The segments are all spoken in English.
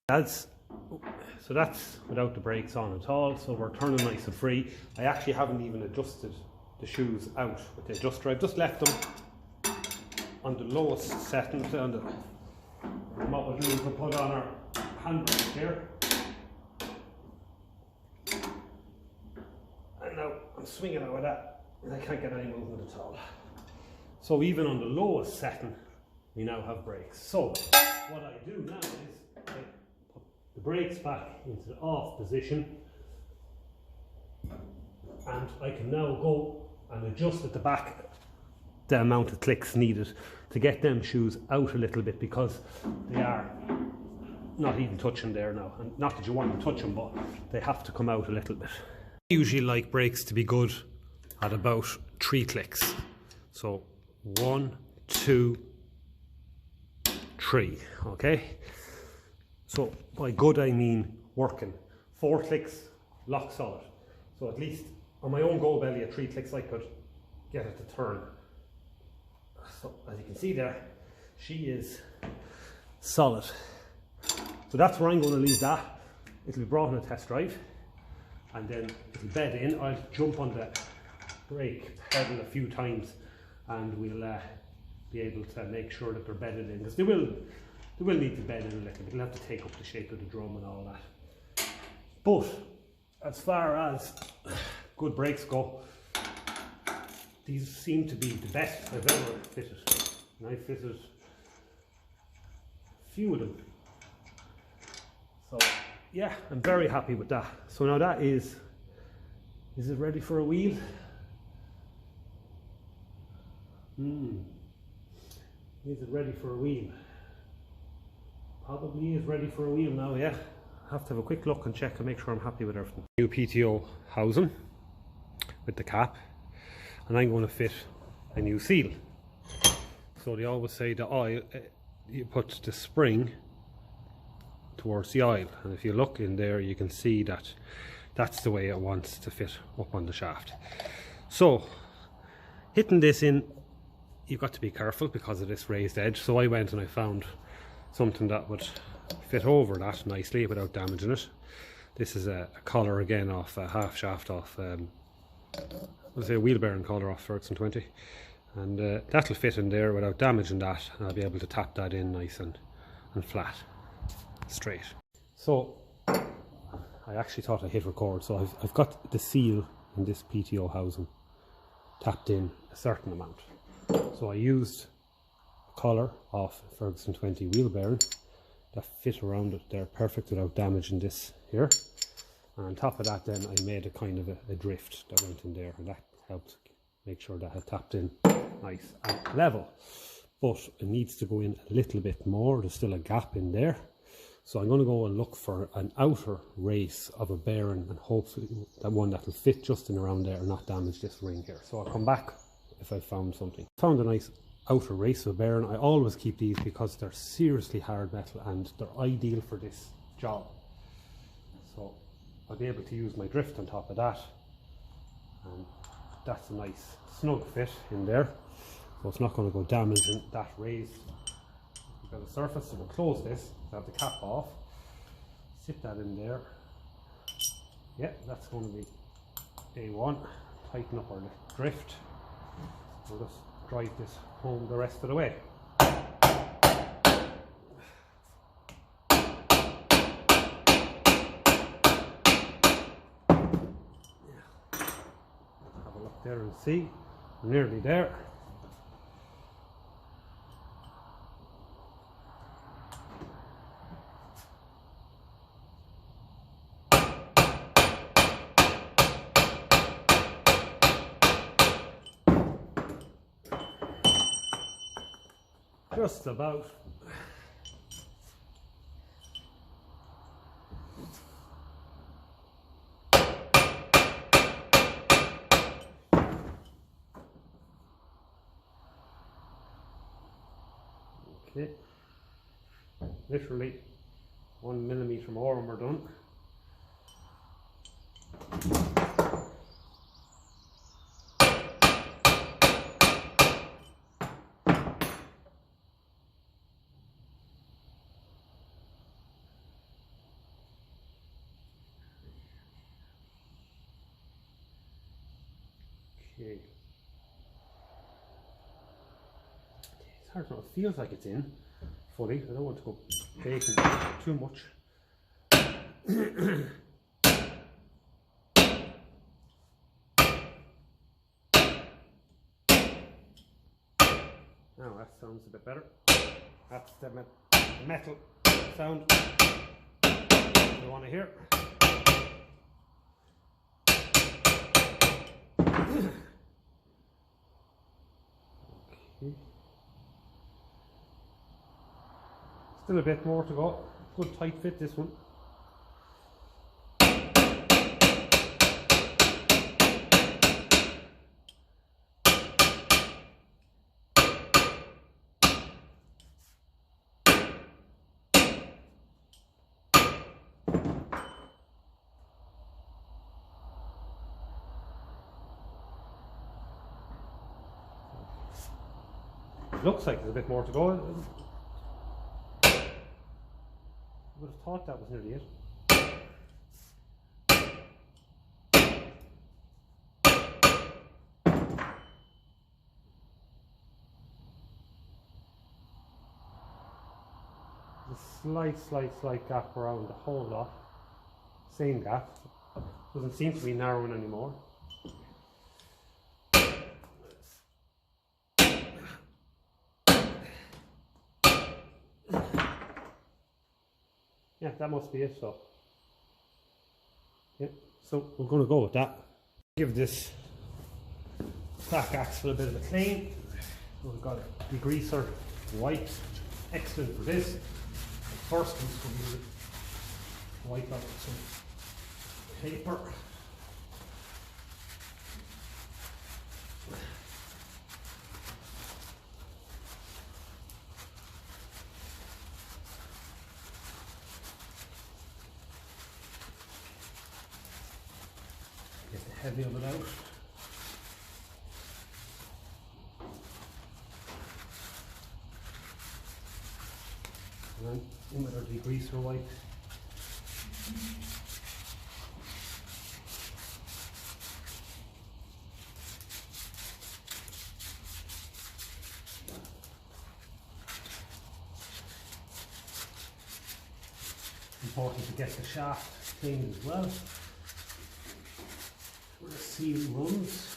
That's without the brakes on at all, so we're turning nice and free. I actually haven't even adjusted the shoes out with the adjuster. I've just left them on the lowest setting. And what we'll do is we'll put on our handbrake here. And now I'm swinging out with that and I can't get any movement at all. So even on the lowest setting, we now have brakes. So what I do now is I put the brakes back into the off position, and I can now go and adjust at the back the amount of clicks needed to get them shoes out a little bit, because they are not even touching there now. And not that you want to touch them, but they have to come out a little bit. I usually like brakes to be good at about 3 clicks. So 1, 2, 3, okay? So by good I mean working. 4 clicks, lock solid. So at least on my own go belly at 3 clicks I could get it to turn. So as you can see there, she is solid. So that's where I'm going to leave that. It'll be brought on a test drive, and then it'll bed in. I'll jump on the brake pedal a few times, and we'll be able to make sure that they're bedded in, because they will need to bed in a little bit. They'll have to take up the shape of the drum and all that. But as far as good brakes go, these seem to be the best I've ever fitted. And I fitted a few of them. So yeah, I'm very happy with that. So now that is it ready for a wheel? Is it ready for a wheel? Probably is ready for a wheel now, yeah. I have to have a quick look and check and make sure I'm happy with everything. New PTO housing with the cap, and I'm going to fit a new seal. So they always say the oil, you put the spring towards the oil, and if you look in there you can see that that's the way it wants to fit up on the shaft. So hitting this in, you've got to be careful because of this raised edge. So I went and I found something that would fit over that nicely without damaging it. This is a collar again off a half shaft off I'll say a wheel bearing collar off Ferguson 20, and that'll fit in there without damaging that, and I'll be able to tap that in nice and flat, straight. So I actually thought I hit record, so I've got the seal in this PTO housing tapped in a certain amount. So I used a collar off Ferguson 20 wheel bearing that fit around it there perfect without damaging this here. And on top of that then I made a kind of a drift that went in there, and that helped make sure that had tapped in nice and level. But it needs to go in a little bit more. There's still a gap in there. So I'm going to go and look for an outer race of a bearing, and hopefully that one that will fit just in around there and not damage this ring here. So I'll come back if I found something. Found a nice outer race of a bearing. I always keep these because they're seriously hard metal and they're ideal for this job. So I'll be able to use my drift on top of that, and that's a nice snug fit in there. So it's not going to go damaging that raised bit of surface. So we'll close this, have the cap off, sit that in there. Yeah, that's going to be A1. Tighten up our drift. We'll just drive this home the rest of the way. Have a look there and see. We're nearly there. Just about. Okay, literally 1 millimetre more and we're done. Okay. It's hard to know. It feels like it's in fully. I don't want to go baking too much. Now that sounds a bit better. That's the metal sound you want to hear. Okay. Still a bit more to go. Good tight fit this one. Looks like there's a bit more to go. I would have thought that was nearly it. A slight gap around the whole lot. Same gap. Doesn't seem to be narrowing anymore. Yeah, that must be it, so. Yeah, so we're going to go with that. Give this crack axle a bit of a clean. We've got a degreaser wipe, excellent for this. First one's going to be wipe out some paper. Get the heavy of it out. And then in with our degreaser wipe. Important to get the shaft cleaned as well. Where the seal runs.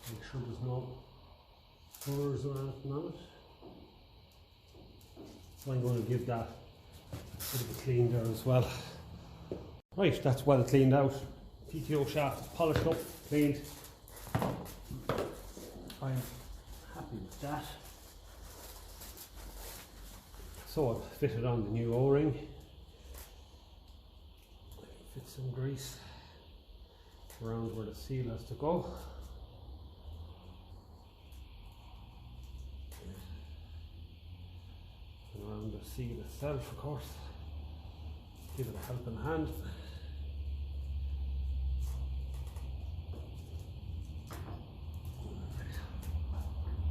Make sure there's no burrs or anything on it. So I'm going to give that a bit of a clean there as well. Right, that's well cleaned out. PTO shaft polished up, cleaned. I'm happy with that. So I've fitted on the new O-ring. Fit some grease around where the seal has to go. And around the seal itself, of course. Give it a helping hand.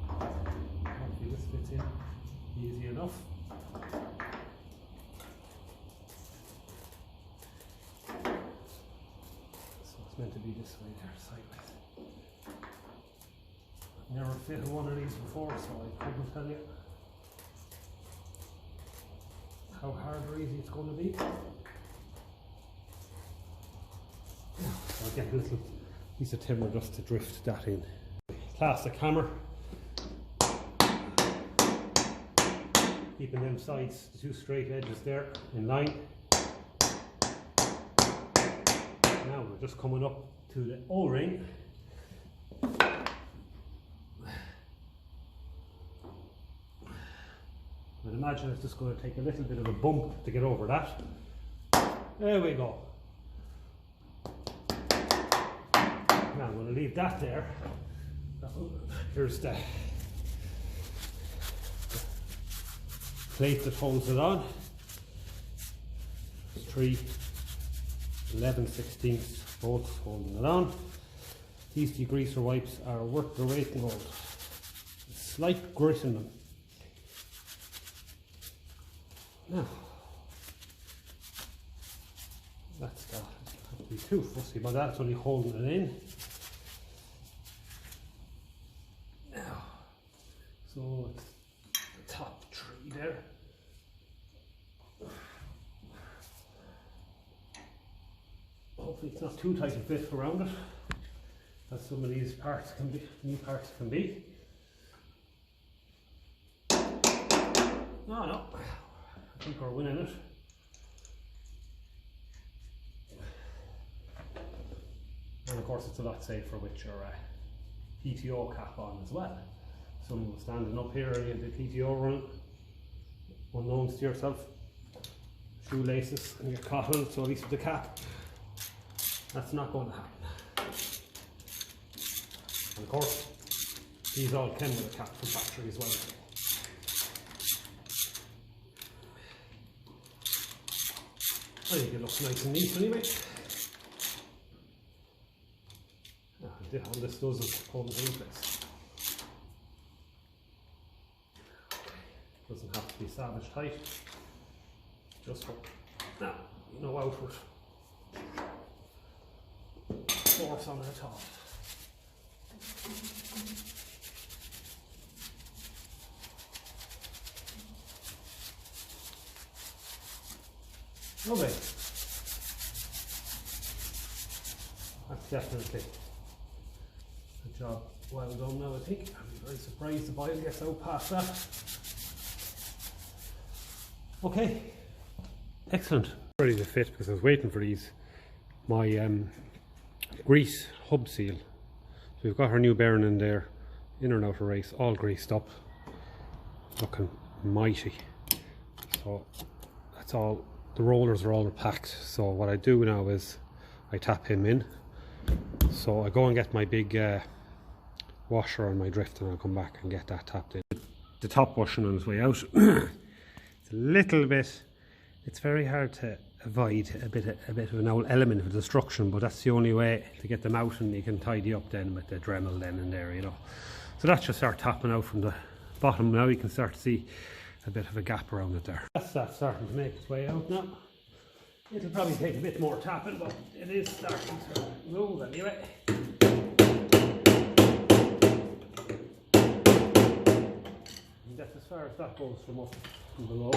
Hopefully this fits in easy enough. Meant to be this way there, sideways. I've never fitted one of these before, so I couldn't tell you how hard or easy it's going to be. So I'll get a little piece of timber just to drift that in. Plastic hammer. Keeping them sides, the two straight edges there, in line. Now we're just coming up to the O-ring. I'd imagine it's just going to take a little bit of a bump to get over that. There we go. Now I'm going to leave that there. Here's the plate that holds it on. There's 3 11/16 bolts holding it on. These degreaser wipes are worth their weight in gold. Slight grit in them. Now, that's got, not to be too fussy about that, it's only holding it in. hopefully it's not too tight a fit around it, as some of these parts can be, new parts can be. No, I think we're winning it. And of course it's a lot safer with your PTO cap on as well. Someone standing up here and you have the PTO running, unknowns to yourself, shoelaces and you're caught on it, so at least with the cap, that's not going to happen. And of course, these all came with a cap from factory as well. I think it looks nice and neat anyway. All this does is hold it in place. Doesn't have to be savage tight, just for now, no outward force on it at all. Lovely. That's definitely a job well done now, I think. I'm very surprised the bile gets out past that. Okay, excellent. Ready to fit because I was waiting for these. My grease hub seal. So we've got our new bearing in there, inner and outer race, all greased up, looking mighty. So that's all. The rollers are all packed. So what I do now is I tap him in. So I go and get my big washer on my drift, and I'll come back and get that tapped in. The top washing on its way out. It's a little bit, it's very hard to avoid a bit of an old element of destruction, but that's the only way to get them out, and you can tidy up then with the Dremel then and there, you know. So that's just start tapping out from the bottom. Now you can start to see a bit of a gap around it there. That's starting to make its way out now. It'll probably take a bit more tapping, but it is starting to move anyway. And that's as far as that goes from up and below.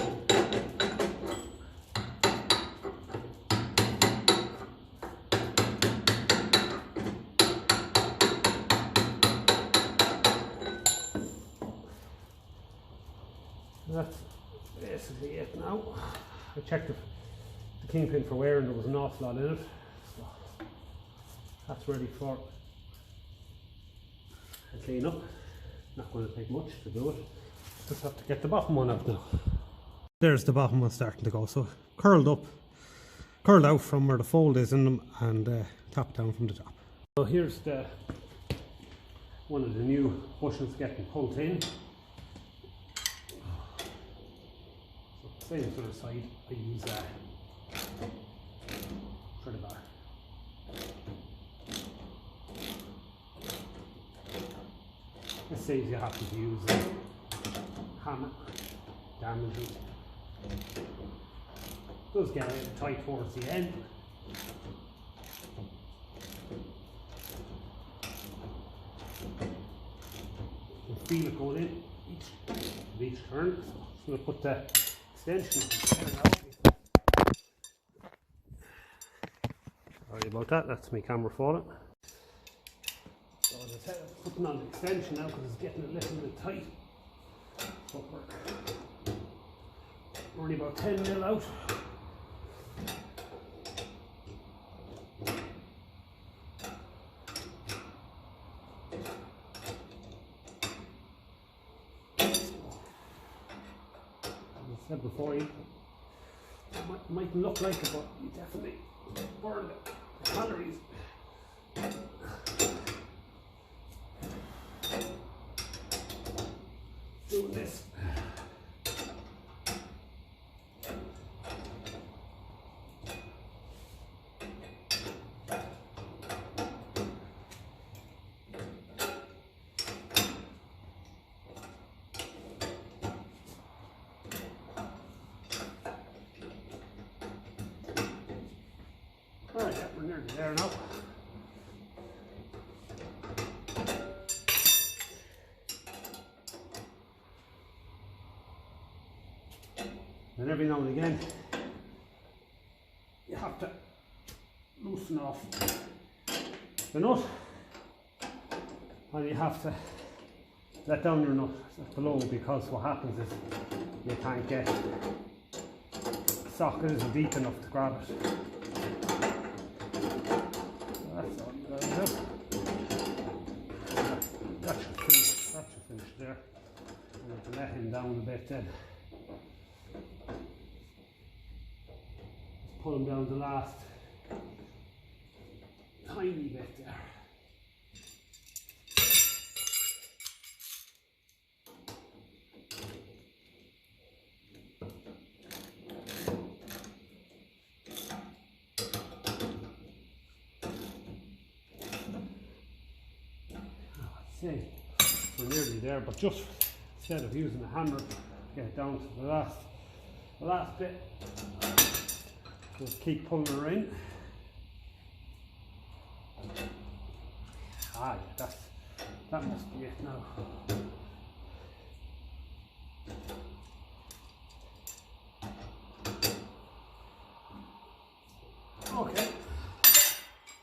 That's basically it now. I checked the kingpin for wear and there was an awful lot in it. So that's ready for a clean up. Not going to take much to do it. Just have to get the bottom one out now. There's the bottom one starting to go. So curled out from where the fold is in them, and tapped down from the top. So here's one of the new bushings getting pulled in. Same sort of side, I use for the bar. This saves you having to use hammer, damaging. Does get a little tight towards the end. You can feel it going in each turn. So I'm going to put the extension. Sorry about that, that's my camera falling. So as I said, I'm putting on the extension now because it's getting a little bit tight. But we're only about 10 mil out. Said before, it might look like it, but you definitely burn the calories. Doing this. Alright, yeah, we're nearly there now. And every now and again, you have to loosen loosen off the nut, and you have to let down your nut below, because what happens is you can't get the socket isn't deep enough to grab it. So that's all you gotta do. That should finish there. I'm going to let him down a bit then. Just pull him down the last tiny bit there. See, we're nearly there, but just instead of using a hammer to get down to the last bit, just keep pulling her in. Ah, yeah, that must be it now. Okay,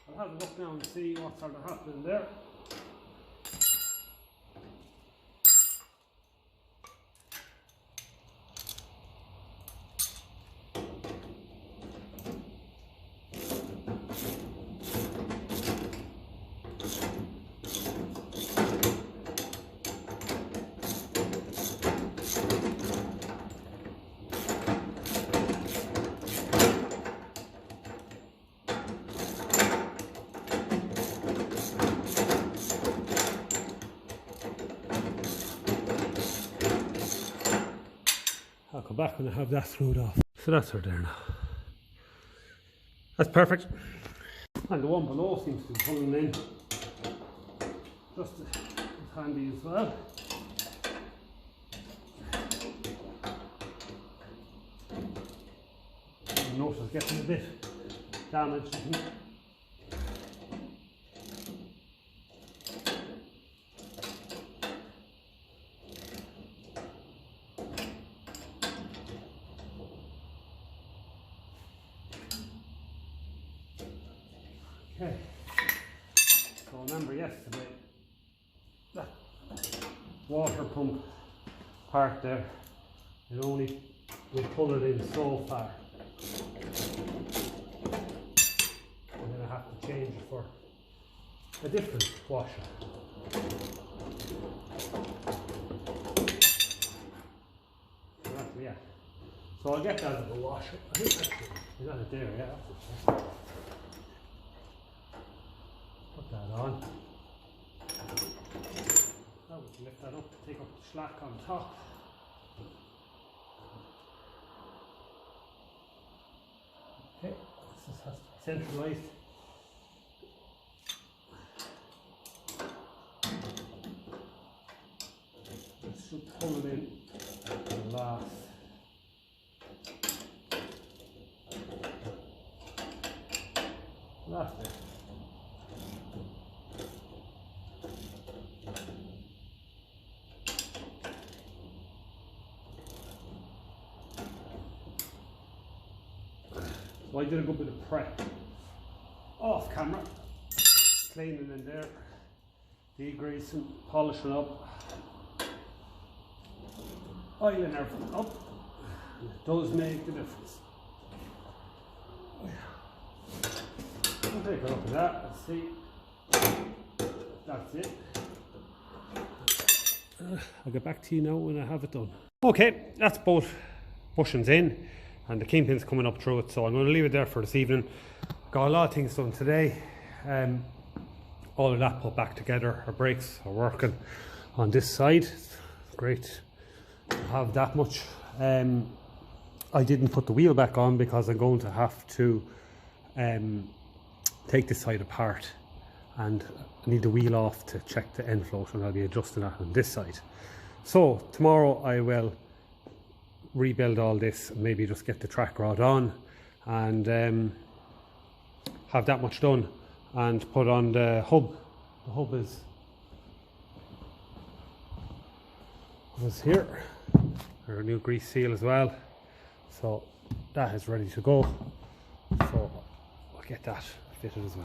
I'll have a look now and see what's sort of happening there. I'll come back when I have that screwed off. So that's her there now. That's perfect. And the one below seems to be pulling in just as handy as well. The nut is getting a bit damaged, I think. Okay, so remember yesterday, that water pump part there, it only will pull it in so far. I'm going to have to change it for a different washer. Yeah. So I'll get that as a washer. I think actually, you got it there, yeah. Put that on. Now we can lift that up to take up the slack on top. Okay, this has to be centralised. This should pull it in the last. Last bit. So I did a good bit of prep off camera, cleaning in there, degreasing, polishing up, oiling everything up, and it does make the difference. I'll take a look at that and see. That's it. I'll get back to you now when I have it done. Okay, that's both bushings in and the kingpin's coming up through it, so I'm going to leave it there for this evening. Got a lot of things done today. All of that put back together. Our brakes are working on this side. It's great to have that much. I didn't put the wheel back on because I'm going to have to take this side apart, and I need the wheel off to check the end float, and I'll be adjusting that on this side. So tomorrow I will rebuild all this and maybe just get the track rod on and have that much done and put on the hub. The hub is here. Our new grease seal as well, so that is ready to go. So I'll get that fitted as well.